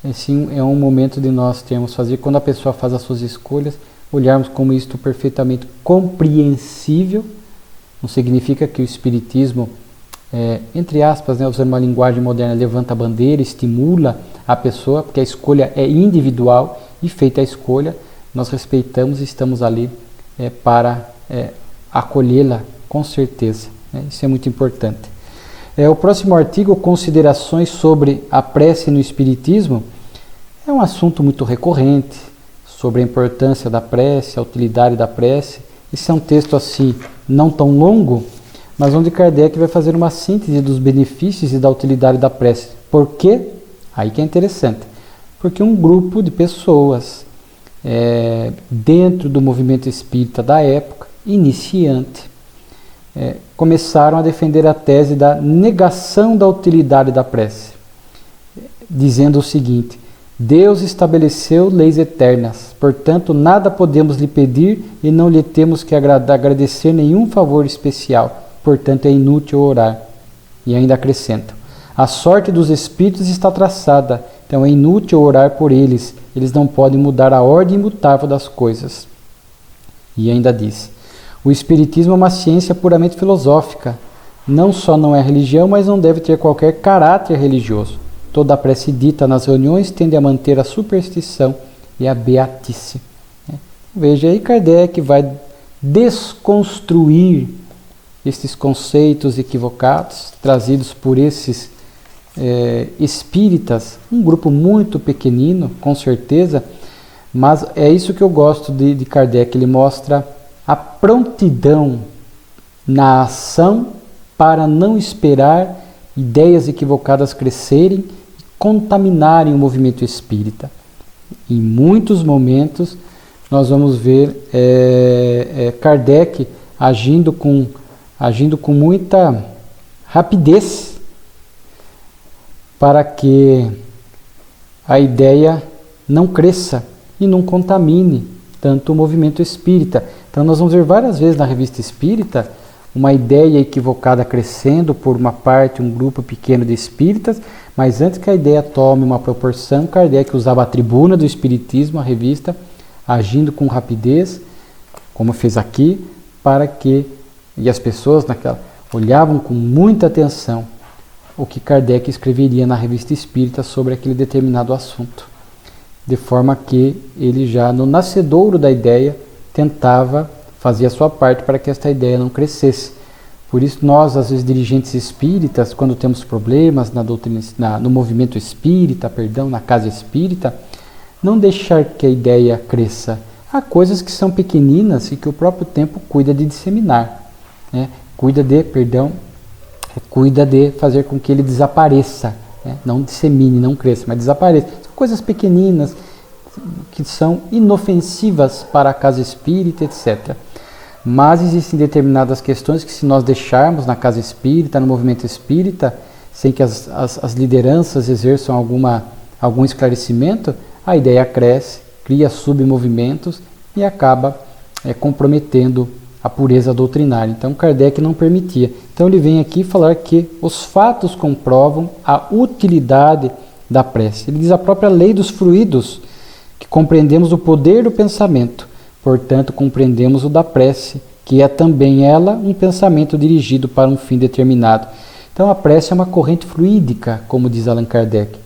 Assim, é um momento de nós fazer, quando a pessoa faz as suas escolhas, olharmos como isto perfeitamente compreensível. Não significa que o Espiritismo, entre aspas, usando uma linguagem moderna, levanta a bandeira, estimula a pessoa, porque a escolha é individual, e feita a escolha, nós respeitamos e estamos ali para acolhê-la com certeza. Isso é muito importante. O próximo artigo, considerações sobre a prece no Espiritismo, é um assunto muito recorrente, sobre a importância da prece, a utilidade da prece. Esse é um texto assim, não tão longo, mas onde Kardec vai fazer uma síntese dos benefícios e da utilidade da prece. Por quê? Aí que é interessante. Porque um grupo de pessoas dentro do movimento espírita da época, iniciante, começaram a defender a tese da negação da utilidade da prece, dizendo o seguinte: Deus estabeleceu leis eternas, portanto nada podemos lhe pedir e não lhe temos que agradecer nenhum favor especial, portanto é inútil orar. E ainda acrescenta: a sorte dos espíritos está traçada, então é inútil orar por eles, eles não podem mudar a ordem imutável das coisas. E ainda diz: o Espiritismo é uma ciência puramente filosófica, não só não é religião, mas não deve ter qualquer caráter religioso. Toda a prece dita nas reuniões tende a manter a superstição e a beatice. Veja aí, Kardec vai desconstruir esses conceitos equivocados trazidos por esses espíritas, um grupo muito pequenino, com certeza, mas é isso que eu gosto de Kardec. Ele mostra a prontidão na ação para não esperar ideias equivocadas crescerem, contaminarem o movimento espírita. Em muitos momentos nós vamos ver Kardec agindo com muita rapidez para que a ideia não cresça e não contamine tanto o movimento espírita. Então nós vamos ver várias vezes na Revista Espírita uma ideia equivocada crescendo por uma parte, um grupo pequeno de espíritas, mas antes que a ideia tome uma proporção, Kardec usava a tribuna do Espiritismo, a revista, agindo com rapidez, como fez aqui, para que, e as pessoas olhavam com muita atenção o que Kardec escreveria na Revista Espírita sobre aquele determinado assunto. De forma que ele já no nascedouro da ideia tentava fazer a sua parte para que esta ideia não crescesse. Por isso nós, às vezes, dirigentes espíritas, quando temos problemas na doutrina, no movimento espírita, na casa espírita, não deixar que a ideia cresça. Há coisas que são pequeninas e que o próprio tempo cuida de disseminar, né? Cuida de fazer com que ele desapareça, né? Não dissemine, não cresça, mas desapareça. São coisas pequeninas que são inofensivas para a casa espírita, etc. Mas existem determinadas questões que, se nós deixarmos na casa espírita, no movimento espírita, sem que as lideranças exerçam algum esclarecimento, a ideia cresce, cria submovimentos e acaba comprometendo a pureza doutrinária. Então Kardec não permitia. Então ele vem aqui falar que os fatos comprovam a utilidade da prece. Ele diz a própria lei dos fluidos, que compreendemos o poder do pensamento, portanto compreendemos o da prece, que é também ela um pensamento dirigido para um fim determinado. Então a prece é uma corrente fluídica, como diz Allan Kardec.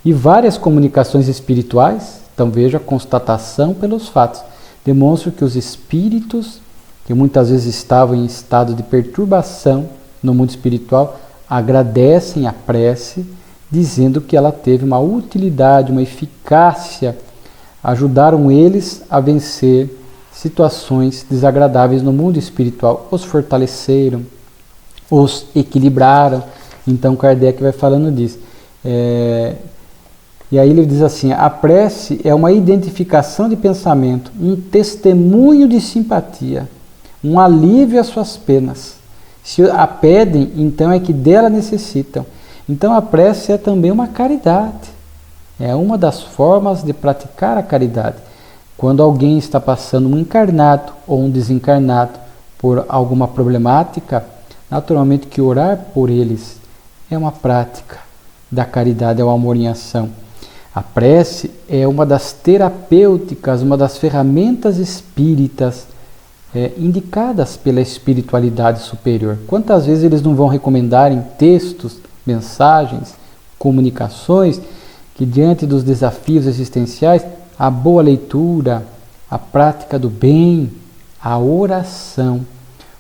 E várias comunicações espirituais, então veja a constatação pelos fatos, demonstram que os espíritos, que muitas vezes estavam em estado de perturbação no mundo espiritual, agradecem a prece, dizendo que ela teve uma utilidade, uma eficácia, ajudaram eles a vencer situações desagradáveis no mundo espiritual, os fortaleceram, os equilibraram. Então Kardec vai falando disso. E aí ele diz assim: a prece é uma identificação de pensamento, um testemunho de simpatia, um alívio às suas penas. Se a pedem, então é que dela necessitam. Então a prece é também uma caridade. É uma das formas de praticar a caridade. Quando alguém está passando, um encarnado ou um desencarnado, por alguma problemática, naturalmente que orar por eles é uma prática da caridade, é o amor em ação. A prece é uma das terapêuticas, uma das ferramentas espíritas indicadas pela espiritualidade superior. Quantas vezes eles não vão recomendar em textos, mensagens, comunicações, que diante dos desafios existenciais, a boa leitura, a prática do bem, a oração,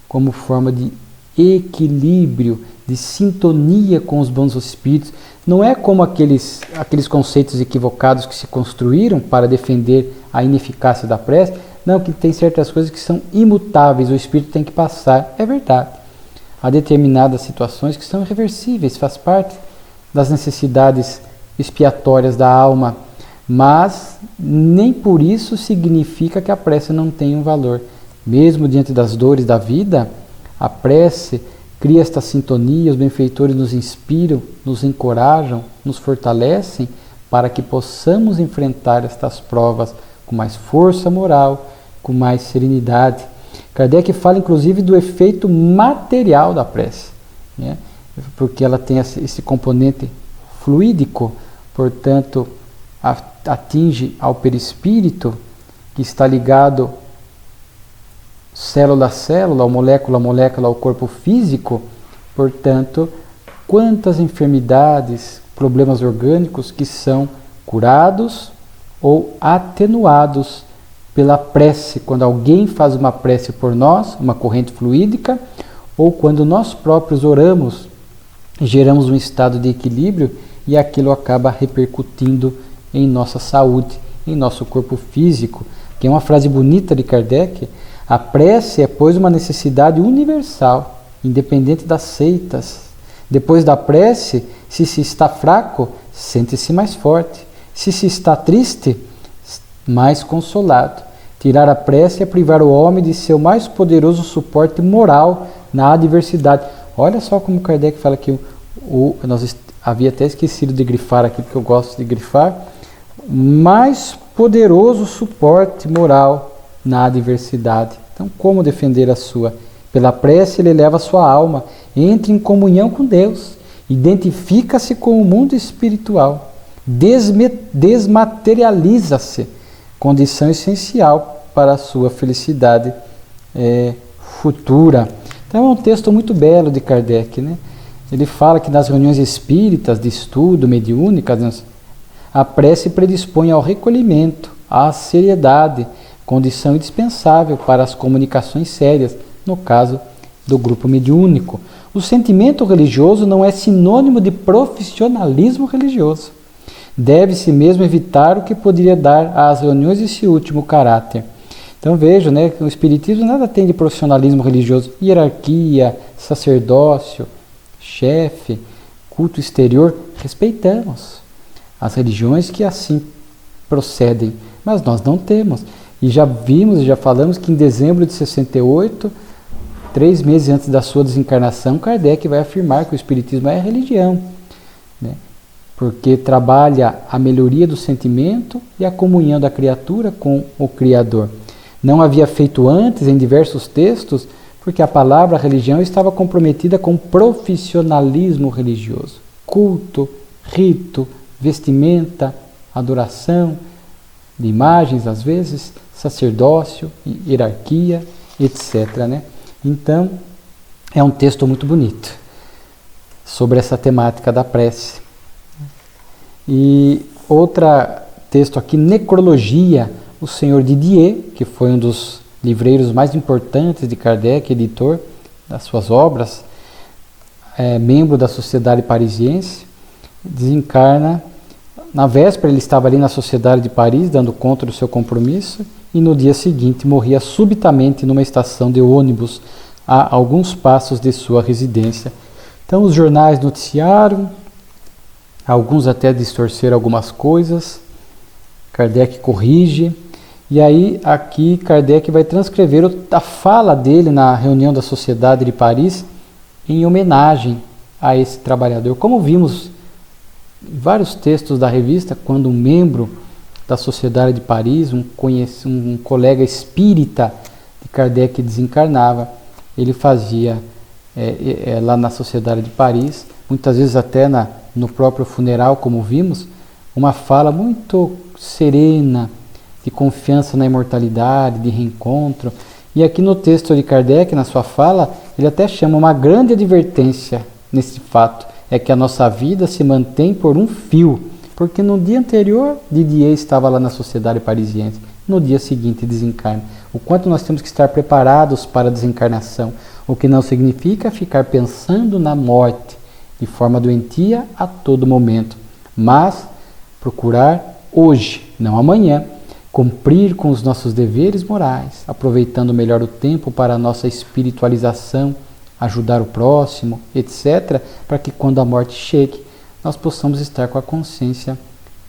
como forma de equilíbrio, de sintonia com os bons espíritos. Não é como aqueles conceitos equivocados que se construíram para defender a ineficácia da prece. Não, que tem certas coisas que são imutáveis, o espírito tem que passar. É verdade. Há determinadas situações que são irreversíveis, faz parte das necessidades expiatórias da alma, mas nem por isso significa que a prece não tenha um valor. Mesmo diante das dores da vida, a prece cria esta sintonia, os benfeitores nos inspiram, nos encorajam, nos fortalecem para que possamos enfrentar estas provas com mais força moral, com mais serenidade. Kardec fala inclusive do efeito material da prece, né? Porque ela tem esse componente fluídico, portanto atinge ao perispírito, que está ligado célula a célula, ou molécula a molécula, ao corpo físico. Portanto, quantas enfermidades, problemas orgânicos que são curados ou atenuados pela prece, quando alguém faz uma prece por nós, uma corrente fluídica, ou quando nós próprios oramos, geramos um estado de equilíbrio e aquilo acaba repercutindo em nossa saúde, em nosso corpo físico. Que é uma frase bonita de Kardec: a prece é, pois, uma necessidade universal, independente das seitas. Depois da prece, se se está fraco, sente-se mais forte. Se se está triste, mais consolado. Tirar a prece é privar o homem de seu mais poderoso suporte moral na adversidade. Olha só como Kardec fala que havia até esquecido de grifar aqui, porque eu gosto de grifar. Mais poderoso suporte moral na adversidade. Então, como defender a sua? Pela prece, ele eleva a sua alma, entra em comunhão com Deus, identifica-se com o mundo espiritual, desmaterializa-se condição essencial para a sua felicidade futura. Então é um texto muito belo de Kardec, né? Ele fala que nas reuniões espíritas de estudo, mediúnicas, a prece predispõe ao recolhimento, à seriedade, condição indispensável para as comunicações sérias, no caso do grupo mediúnico. O sentimento religioso não é sinônimo de profissionalismo religioso. Deve-se mesmo evitar o que poderia dar às reuniões esse último caráter. Então veja, né, que o Espiritismo nada tem de profissionalismo religioso, hierarquia, sacerdócio, chefe, culto exterior. Respeitamos as religiões que assim procedem, mas nós não temos. E já vimos e já falamos que em dezembro de 68, 3 meses antes da sua desencarnação, Kardec vai afirmar que o Espiritismo é religião, né? Porque trabalha a melhoria do sentimento e a comunhão da criatura com o Criador. Não havia feito antes em diversos textos, porque a palavra religião estava comprometida com profissionalismo religioso. Culto, rito, vestimenta, adoração, de imagens às vezes, sacerdócio, hierarquia, etc., né? Então, é um texto muito bonito sobre essa temática da prece. E outro texto aqui, Necrologia, o senhor Didier, que foi um dos livreiros mais importantes de Kardec, editor das suas obras, membro da Sociedade Parisiense, desencarna. Na véspera ele estava ali na Sociedade de Paris, dando conta do seu compromisso, e no dia seguinte morria subitamente numa estação de ônibus a alguns passos de sua residência. Então os jornais noticiaram, alguns até distorceram algumas coisas, Kardec corrige, e aí aqui Kardec vai transcrever a fala dele na reunião da Sociedade de Paris em homenagem a esse trabalhador. Como vimos em vários textos da revista, quando um membro da Sociedade de Paris, um colega espírita de Kardec desencarnava, ele fazia lá na Sociedade de Paris, muitas vezes até no próprio funeral, como vimos, uma fala muito serena, de confiança na imortalidade, de reencontro. E aqui no texto de Kardec, na sua fala, ele até chama uma grande advertência nesse fato, é que a nossa vida se mantém por um fio, porque no dia anterior Didier estava lá na Sociedade Parisiense, no dia seguinte desencarna. O quanto nós temos que estar preparados para a desencarnação, o que não significa ficar pensando na morte de forma doentia a todo momento, mas procurar hoje, não amanhã, cumprir com os nossos deveres morais, aproveitando melhor o tempo para a nossa espiritualização, ajudar o próximo, etc., para que quando a morte chegue, nós possamos estar com a consciência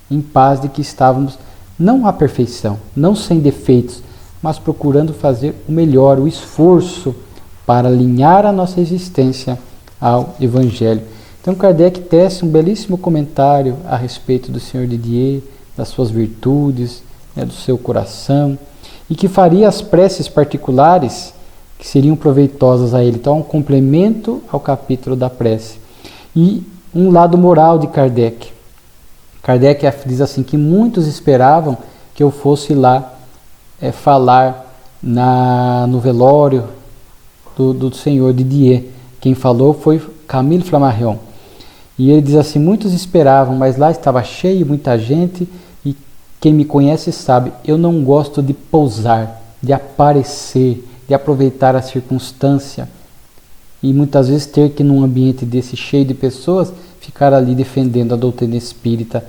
em paz de que estávamos não à perfeição, não sem defeitos, mas procurando fazer o melhor, o esforço para alinhar a nossa existência ao Evangelho. Então Kardec tece um belíssimo comentário a respeito do Senhor Didier, das suas virtudes, do seu coração, e que faria as preces particulares que seriam proveitosas a ele. Então, um complemento ao capítulo da prece. E um lado moral de Kardec. Kardec diz assim, que muitos esperavam que eu fosse lá falar no velório do senhor Didier. Quem falou foi Camille Flammarion. E ele diz assim, muitos esperavam, mas lá estava cheio, muita gente, e quem me conhece sabe, eu não gosto de pousar, de aparecer, de aproveitar a circunstância, e muitas vezes ter que num ambiente desse cheio de pessoas, ficar ali defendendo a doutrina espírita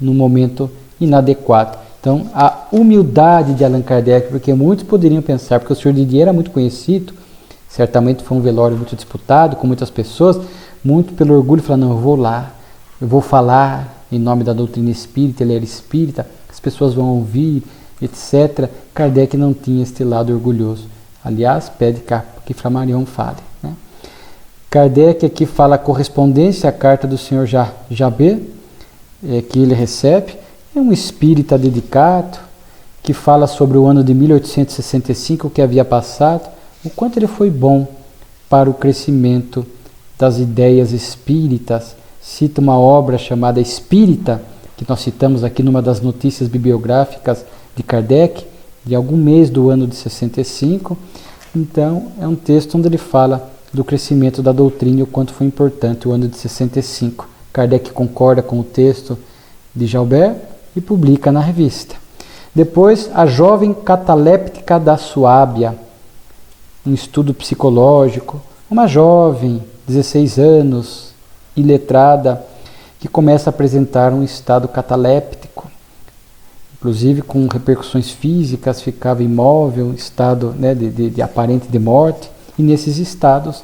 no momento inadequado. Então, a humildade de Allan Kardec, porque muitos poderiam pensar, porque o senhor Didier era muito conhecido, certamente foi um velório muito disputado, com muitas pessoas, muito pelo orgulho, falando, não, eu vou lá, eu vou falar em nome da doutrina espírita, ele era espírita, as pessoas vão ouvir, etc. Kardec não tinha este lado orgulhoso. Aliás, pede que Flammarion fale. Né? Kardec aqui fala a correspondência à carta do senhor Jabé, que ele recebe. É um espírita dedicado, que fala sobre o ano de 1865 que havia passado, o quanto ele foi bom para o crescimento das ideias espíritas. Cita uma obra chamada Espírita, que nós citamos aqui numa das notícias bibliográficas de Kardec, de algum mês do ano de 65. Então, é um texto onde ele fala do crescimento da doutrina e o quanto foi importante o ano de 65. Kardec concorda com o texto de Jalbert e publica na revista. Depois, A Jovem Cataléptica da Suábia, um estudo psicológico. Uma jovem, 16 anos, iletrada, que começa a apresentar um estado cataléptico, inclusive com repercussões físicas, ficava imóvel, estado, né, de aparente de morte, e nesses estados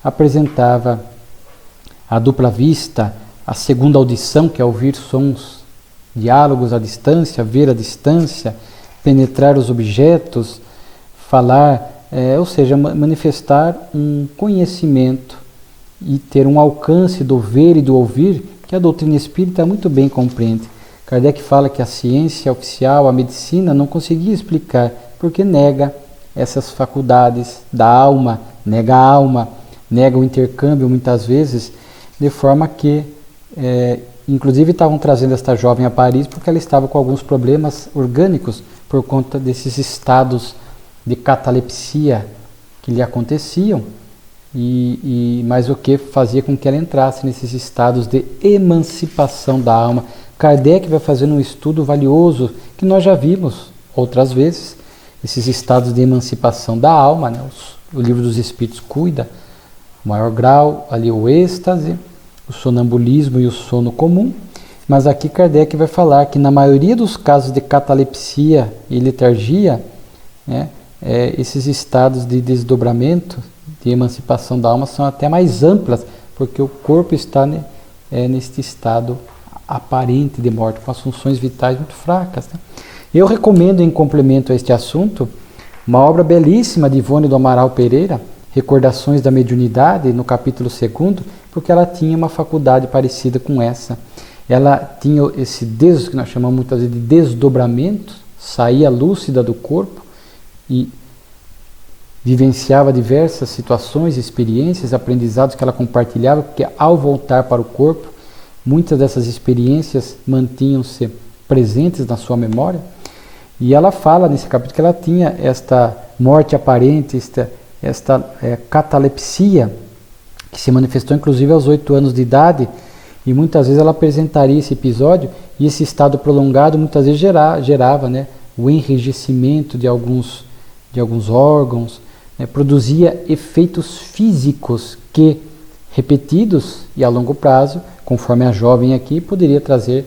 apresentava a dupla vista, a segunda audição, que é ouvir sons, diálogos à distância, ver à distância, penetrar os objetos, falar, ou seja, manifestar um conhecimento e ter um alcance do ver e do ouvir que a doutrina espírita muito bem compreende. Kardec fala que a ciência oficial, a medicina, não conseguia explicar, porque nega essas faculdades da alma, nega a alma, nega o intercâmbio muitas vezes, de forma que, inclusive estavam trazendo esta jovem a Paris porque ela estava com alguns problemas orgânicos por conta desses estados de catalepsia que lhe aconteciam, mas o que fazia com que ela entrasse nesses estados de emancipação da alma. Kardec vai fazendo um estudo valioso que nós já vimos outras vezes, esses estados de emancipação da alma, né? O Livro dos Espíritos cuida, o maior grau, ali o êxtase, o sonambulismo e o sono comum, mas aqui Kardec vai falar que na maioria dos casos de catalepsia e letargia, né, esses estados de desdobramento, de emancipação da alma são até mais amplas, porque o corpo está neste estado aparente de morte, com as funções vitais muito fracas, né? Eu recomendo, em complemento a este assunto, uma obra belíssima de Ivone do Amaral Pereira, Recordações da Mediunidade, no capítulo 2º, porque ela tinha uma faculdade parecida com essa. Ela tinha esse que nós chamamos muitas vezes de desdobramento, saía lúcida do corpo e vivenciava diversas situações, experiências, aprendizados que ela compartilhava, porque ao voltar para o corpo, muitas dessas experiências mantinham-se presentes na sua memória. E ela fala nesse capítulo que ela tinha esta morte aparente, esta catalepsia, que se manifestou inclusive aos 8 anos de idade, e muitas vezes ela apresentaria esse episódio, e esse estado prolongado muitas vezes gerava, né, o enrijecimento de alguns órgãos, né, produzia efeitos físicos que, repetidos e a longo prazo, conforme a jovem aqui, poderia trazer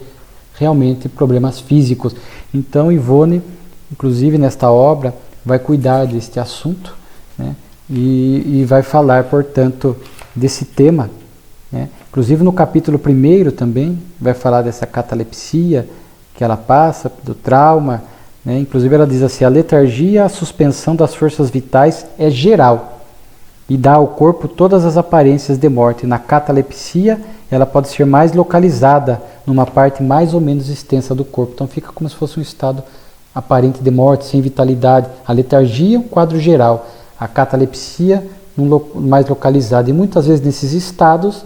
realmente problemas físicos. Então Ivone, inclusive nesta obra, vai cuidar deste assunto, né, e vai falar, portanto, desse tema, né. Inclusive no capítulo 1º também vai falar dessa catalepsia que ela passa, do trauma, né. Inclusive ela diz assim: a letargia, a suspensão das forças vitais é geral e dá ao corpo todas as aparências de morte. Na catalepsia ela pode ser mais localizada numa parte mais ou menos extensa do corpo, então fica como se fosse um estado aparente de morte, sem vitalidade. A letargia é um quadro geral, a catalepsia mais localizada, e muitas vezes nesses estados,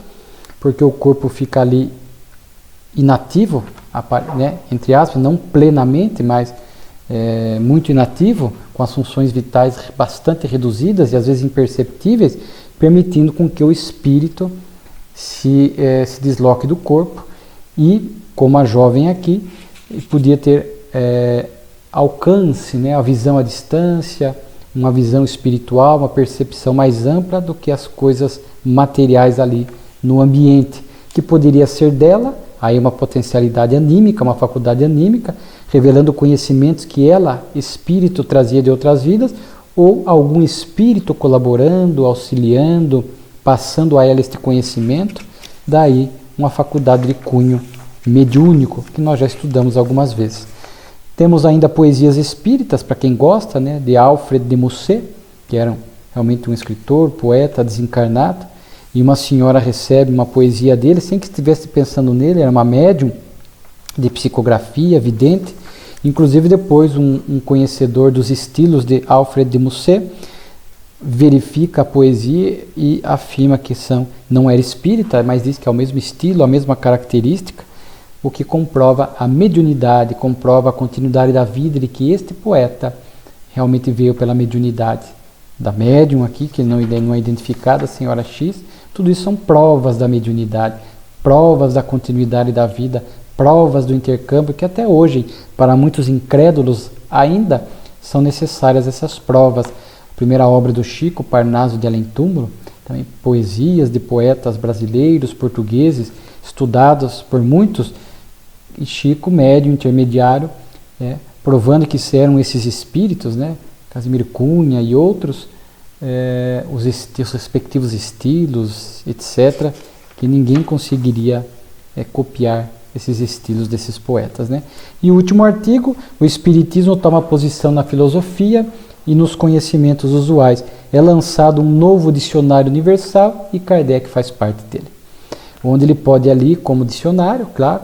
porque o corpo fica ali inativo, né, entre aspas, não plenamente, mas muito inativo, com as funções vitais bastante reduzidas e às vezes imperceptíveis, permitindo com que o espírito se desloque do corpo, e como a jovem aqui podia ter alcance, né, a visão à distância, uma visão espiritual, uma percepção mais ampla do que as coisas materiais ali no ambiente, que poderia ser dela, aí uma potencialidade anímica, uma faculdade anímica, revelando conhecimentos que ela, espírito, trazia de outras vidas, ou algum espírito colaborando, auxiliando, passando a ela este conhecimento, daí uma faculdade de cunho mediúnico, que nós já estudamos algumas vezes. Temos ainda poesias espíritas, para quem gosta, né, de Alfred de Musset, que era realmente um escritor, poeta desencarnado, e uma senhora recebe uma poesia dele, sem que estivesse pensando nele, era uma médium de psicografia, vidente. Inclusive depois um conhecedor dos estilos de Alfred de Musset verifica a poesia e afirma que não era espírita, mas diz que é o mesmo estilo, a mesma característica, o que comprova a mediunidade, comprova a continuidade da vida, de que este poeta realmente veio pela mediunidade da médium aqui, que não é identificada, a senhora X. Tudo isso são provas da mediunidade, provas da continuidade da vida, provas do intercâmbio, que até hoje, para muitos incrédulos, ainda são necessárias essas provas. A primeira obra do Chico, Parnaso de Além Túmulo, também poesias de poetas brasileiros, portugueses, estudados por muitos, e Chico, médium intermediário, provando que eram esses espíritos, Casimiro Cunha e outros, os respectivos estilos, etc., que ninguém conseguiria copiar esses estilos desses poetas. E o último artigo, o Espiritismo toma posição na filosofia e nos conhecimentos usuais. É lançado um novo dicionário universal e Kardec faz parte dele. Onde ele pode ali, como dicionário, claro,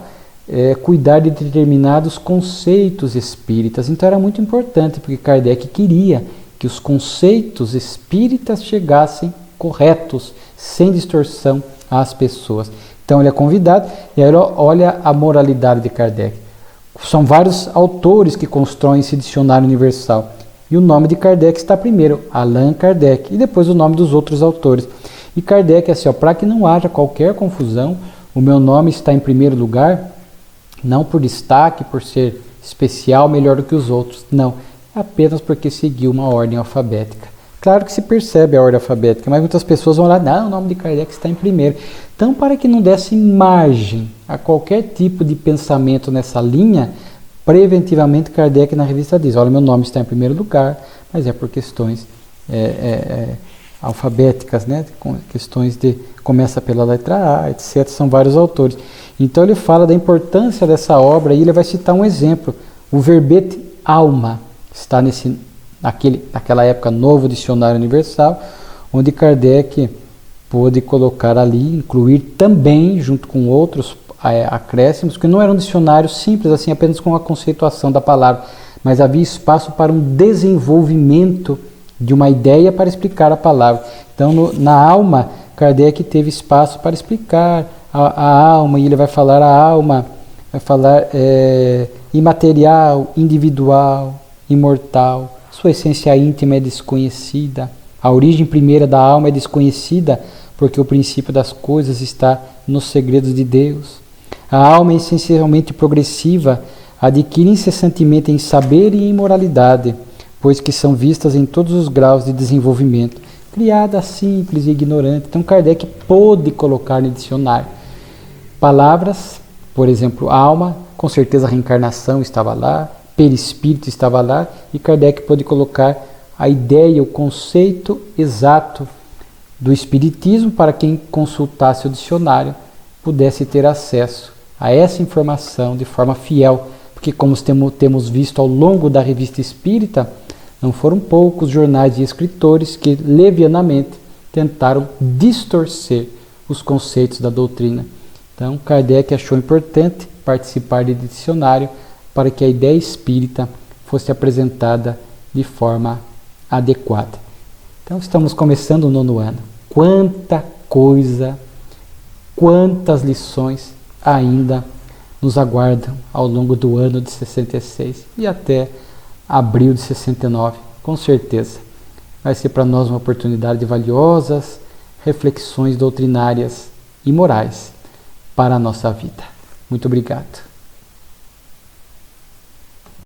cuidar de determinados conceitos espíritas. Então era muito importante, porque Kardec queria que os conceitos espíritas chegassem corretos, sem distorção às pessoas. Então ele é convidado, e aí olha a moralidade de Kardec. São vários autores que constroem esse dicionário universal. E o nome de Kardec está primeiro, Allan Kardec, e depois o nome dos outros autores. E Kardec é assim, para que não haja qualquer confusão, o meu nome está em primeiro lugar, não por destaque, por ser especial, melhor do que os outros. Não, apenas porque seguiu uma ordem alfabética. Claro que se percebe a ordem alfabética, mas muitas pessoas vão lá, não, o nome de Kardec está em primeiro. Então, para que não desse margem a qualquer tipo de pensamento nessa linha, preventivamente Kardec na revista diz, olha, meu nome está em primeiro lugar, mas é por questões alfabéticas, questões de, começa pela letra A, etc., são vários autores. Então ele fala da importância dessa obra e ele vai citar um exemplo. O verbete alma está naquela época novo dicionário universal, onde Kardec pôde colocar ali, incluir também, junto com outros acréscimos, que não era um dicionário simples, assim, apenas com a conceituação da palavra, mas havia espaço para um desenvolvimento de uma ideia para explicar a palavra. Então, na alma, Kardec teve espaço para explicar a alma, e ele vai falar a alma, vai falar imaterial, individual, imortal, sua essência íntima é desconhecida, a origem primeira da alma é desconhecida, porque o princípio das coisas está nos segredos de Deus. A alma é essencialmente progressiva, adquire incessantemente em saber e em moralidade, pois que são vistas em todos os graus de desenvolvimento, criada simples e ignorante. Então Kardec pôde colocar no dicionário palavras, por exemplo, alma, com certeza a reencarnação estava lá, perispírito estava lá, e Kardec pôde colocar a ideia, o conceito exato do espiritismo para quem consultasse o dicionário pudesse ter acesso a essa informação de forma fiel, porque como temos visto ao longo da Revista Espírita, não foram poucos jornais e escritores que levianamente tentaram distorcer os conceitos da doutrina. Então Kardec achou importante participar do dicionário para que a ideia espírita fosse apresentada de forma adequada. Então estamos começando o 9º ano. Quanta coisa, quantas lições ainda nos aguardam ao longo do ano de 66 e até abril de 69. Com certeza vai ser para nós uma oportunidade de valiosas reflexões doutrinárias e morais para a nossa vida. Muito obrigado.